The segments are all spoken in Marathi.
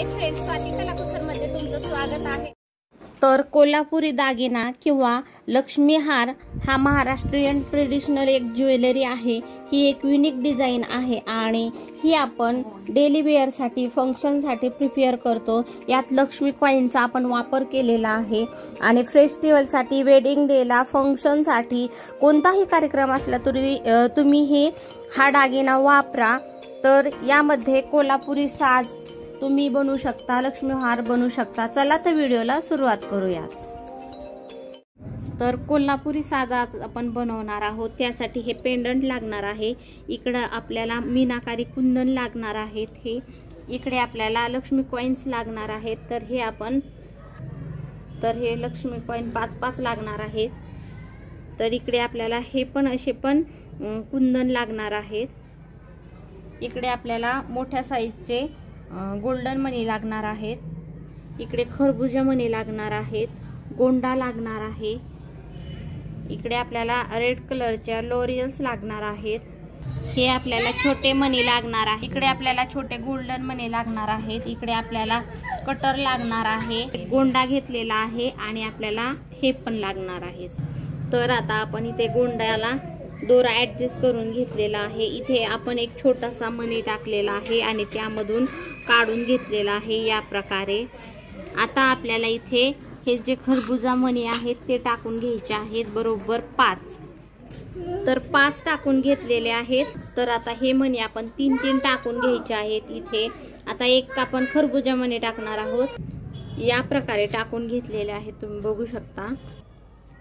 हाय फ्रेंड्स, स्वाती कलाकुसर मध्ये तुमचं स्वागत आहे। तर कोल्हापुरी दागिना किंवा लक्ष्मी हार हा महाराष्ट्रीयन ट्रेडिशनल एक ज्वेलरी आहे। ही एक युनिक डिझाइन आहे आणि ही आपण डेली वेअर साठी फंक्शन साठी प्रिपेअर करतो। यात लक्ष्मी कॉइनचा आपण वापर केलेला आहे आणि फेस्टिवल साठी, वेडिंग डे ला, फंक्शन साठी कोणताही कार्यक्रम असला तरी तुम्ही हा दागिना वापरा। तर यामध्ये कोल्हापुरी साज तुम्ही बनवू शकता, लक्ष्मी हार बनवू शकता। चला तर व्हिडिओला सुरुवात करूया। तर कोल्हापुरी साज आज आपण बनवणार आहोत। त्यासाठी हे पेंडंट लागणार आहे। इकडे आपल्याला मीनाकारी कुंदन लागणार आहेत। हे इकडे आपल्याला लक्ष्मी कॉइन्स लागणार आहेत। तर हे लक्ष्मी कॉइन 5-5 लागणार आहेत। तर इकडे आपल्याला हे पण असे पण कुंदन लागणार आहेत। इकडे आपल्याला मोठ्या साईजचे गोल्डन मनी लागणार आहेत। इकडे खरबुजा मनी लागणार आहेत। गोंडा लागणार आहे। इकडे आपल्याला रेड कलरच्या लोरियल्स लागणार आहेत। हे आपल्याला छोटे मनी लागणार आहे। इकडे आपल्याला छोटे गोल्डन मनी लागणार आहेत। इकडे आपल्याला कटर लागणार आहे। गोंडा घेतलेला आहे आणि आपल्याला हे पण लागणार आहेत। तर आता आपण इथे गोंड्याला दोरा ऍडजस्ट करून घेतलेला आहे। इथे आपण एक छोटासा मणी टाकलेला आहे आणि त्यामधून काढून घेतलेला आहे या प्रकारे। आता आपल्याला इथे हे जे खरबुजा मणी आहेत ते टाकून घ्यायचे आहेत, बरोबर 5। तर 5 टाकून घेतलेले आहेत। तर आता हे मणी आपण 3-3 टाकून घ्यायचे आहेत। इथे आता एक आपण खरबुजा मणी टाकणार आहोत, या प्रकारे टाकून घेतलेले आहेत, तुम्ही बघू शकता।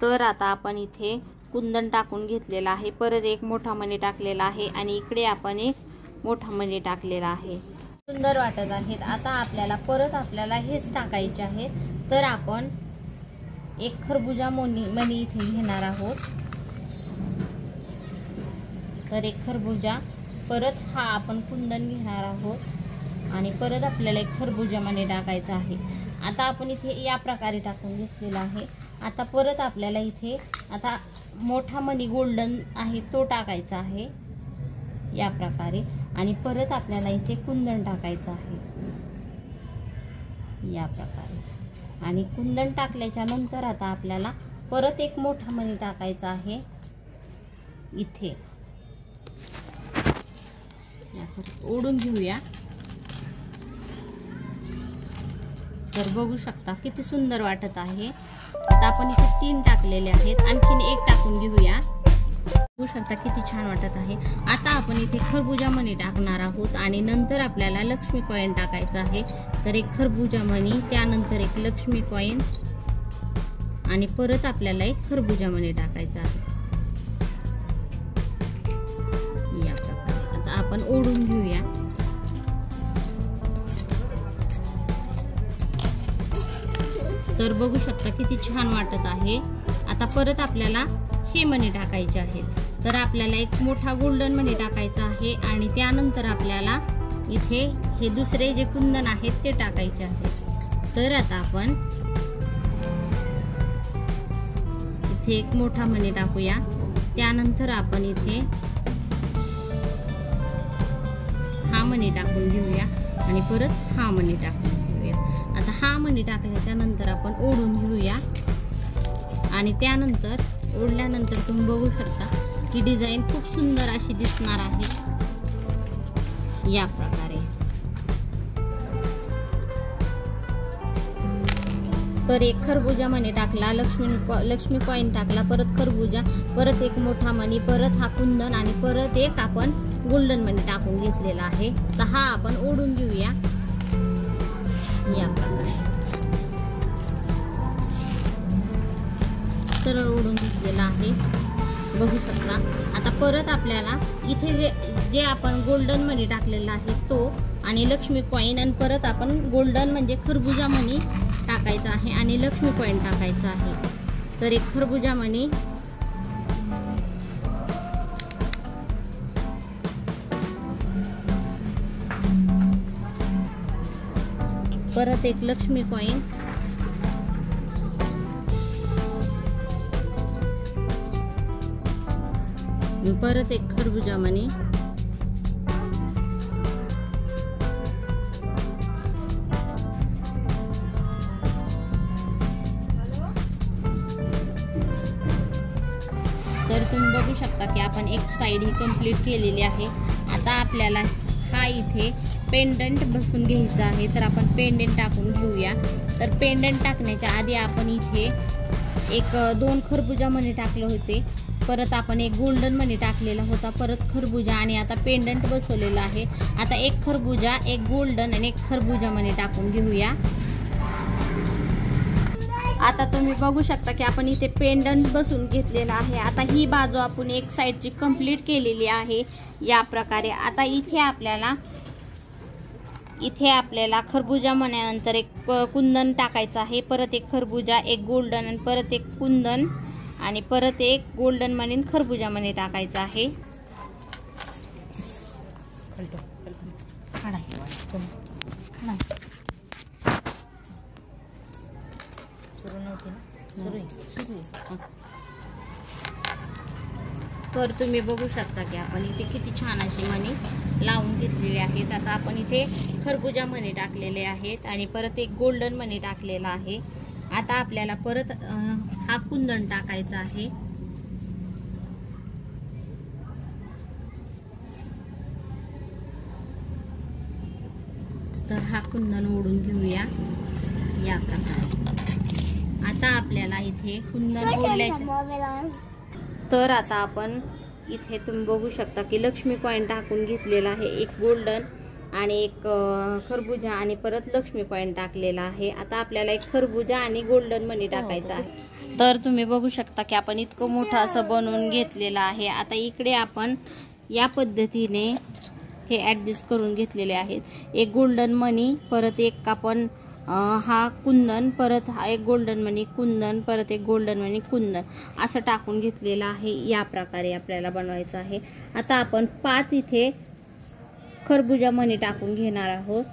तर आता आपण इथे कुंदन टाकून घेतलेला आहे। परत एक मोठा मणी टाकलेला आहे आणि इकडे आपण एक मोठा मणी टाकलेला आहे। सुंदर वाटत आहेत। आता आपल्याला परत हेच टाकायचे आहेत। तर आपण एक खरबुजा मणी इथे घेणार आहोत। तर एक खरबुजा, परत हा आपण कुंदन घेणार आहोत आणि परत आपल्याला एक खरबुजा मणी टाकायचा आहे। आता आपण इथे या प्रकारे टाकून घेतलेला आहे। आता परत आपल्याला इथे आता मोठा मणी गोल्डन आहे तो टाकायचा आहे या प्रकारे आणि परत आपल्याला इथे कुंदन टाकायचं आहे या प्रकारे। आणि कुंदन टाकल्याच्या नंतर आता आपल्याला परत एक मोठा मणी टाकायचा आहे इथे, ओढून घेऊया। तर बघू शकता किती सुंदर वाटत आहे। आता आपण इथे 3 टाकलेले आहेत, आणखीन एक टाकून घेऊया। बघू शकता किती छान वाटत आहे। आता आपण इथे खरबुजा मणी टाकणार आहोत आणि नंतर आपल्याला लक्ष्मी कॉइन टाकायचा आहे। तर एक खरबुजा मणी, त्यानंतर एक लक्ष्मी कॉइन आणि परत आपल्याला एक खरबुजा मणी टाकायचा आहे या प्रकारे। आता आपण ओढून घेऊया। तर बघू शकता किती छान वाटत आहे। आता परत आपल्याला हे मणी टाकायचे आहेत। तर आपल्याला एक मोठा गोल्डन मणी टाकायचा आहे आणि त्यानंतर आपल्याला इथे हे दुसरे जे कुंदन आहेत ते टाकायचे आहेत। तर आता आपण इथे एक मोठा मणी टाकूया। त्यानंतर आपण इथे हा मणी टाकून घेऊया आणि परत हा मणी टाकून घेऊया। आता हा मणी टाकल्याच्या नंतर आपण ओढून घेऊया आणि त्यानंतर ओढल्यानंतर तुम्ही बघू शकता की डिझाइन खूप सुंदर अशी दिसणार आहे या प्रकारे। तर एक खरबुजा मणी टाकला, लक्ष्मी कॉइन टाकला, परत खरबुजा, परत एक मोठा मणी, परत हा कुंदन आणि परत एक आपण गोल्डन मणी टाकून घेतलेला आहे। तर हा आपण ओढून घेऊया या प्रकारे, सरळ ओढून घेतलेला आहे, बघू शकता। आता परत आपल्याला इथे जे आपण गोल्डन मनी टाकलेला आहे तो आणि लक्ष्मी कॉइन आणि परत आपण गोल्डन म्हणजे खरबुजा मनी टाकायचा आहे आणि लक्ष्मी कॉइन टाकायचा आहे। तर एक खरबुजा मनी, परत एक लक्ष्मी कॉइन, परत एक खरबुजा मनी, तर तुम्ही बघू शकता की आपण एक साईड ही कंप्लीट केलेली आहे. आता आपल्याला हा इथे पेंडंट बसून घ्यायचा आहे. तर आपण पेंडंट टाकून घेऊया. तर पेंडंट टाकण्याच्या आधी आपण इथे एक 2 खरबुजा मणी टाकले होते, परत आपण एक गोल्डन मनी टाकलेला होता, परत खरबुजा आणि आता पेंडंट बसवलेला आहे. आता एक खरबुजा, एक गोल्डन आणि एक खरबुजा मनी टाकून घेऊया. आता तुम्ही बघू शकता की आपण इथे पेंडंट बसून घेतलेला आहे. आता ही बाजू आपण एक साईडची कंप्लीट केलेली आहे या प्रकारे. आता इथे आपल्याला खरबुजा मण्यानंतर एक कुंदन टाकायचं आहे, परत एक खरबुजा, एक गोल्डन आणि परत एक कुंदन आणि परत एक गोल्डन मनी खरबुजा मनी टाकायचं आहे. तर तुम्ही बघू शकता की आपण इथे किती छान अशी मणी लावून घेतलेले आहेत. आता आपण इथे खरबुजा मणी टाकलेले आहेत आणि परत एक गोल्डन मनी टाकलेला आहे. आता आपल्याला परत हा कुंदन टाकायचा आहे. तर हा कुंदन ओढून घेऊया या प्रकारे. आता आपल्याला इथे कुंदन ओढल्याचे, तर आता आपण इथे तुम्ही बघू शकता की लक्ष्मी कॉइन टाकून घेतलेला आहे. एक गोल्डन आणि एक खरबुजा आणि परत लक्ष्मी कॉइन टाकलेला आहे. आता आपल्याला एक खरबुजा आणि गोल्डन मनी टाकायचा आहे. तर तुम्ही बघू शकता की आपण इतकं मोठं असं बनवून घेतलेलं आहे. आता इकडे आपण या पद्धतीने हे ॲडजस्ट करून घेतलेले आहेत. एक गोल्डन मनी, परत एक आपण हा कुंदन, परत हा एक गोल्डन मनी कुंदन, परत एक गोल्डन मनी कुंदन असं टाकून घेतलेलं आहे. या प्रकारे आपल्याला बनवायचं आहे. आता आपण 5 इथे खरबुजा मनी टाकून घेणार आहोत.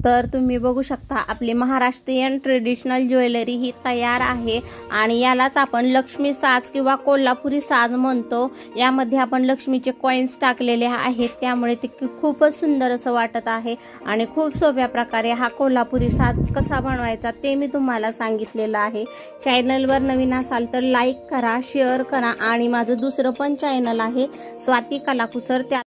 तर तुम्ही बघू शकता आपली महाराष्ट्रीयन ट्रेडिशनल ज्वेलरी ही तयार आहे आणि यालाच आपण लक्ष्मी साज किंवा कोल्हापुरी साज म्हणतो. यामध्ये आपण लक्ष्मीचे कॉइन्स टाकलेले आहेत, त्यामुळे ते खूपच सुंदर असं वाटत आहे आणि खूप सोप्या प्रकारे हा कोल्हापुरी साज कसा बनवायचा ते मी तुम्हाला सांगितलेलं आहे. चॅनलवर नवीन असाल तर लाईक करा, शेअर करा आणि माझं दुसरं पण चॅनल आहे स्वाती कलाकुसर, त्या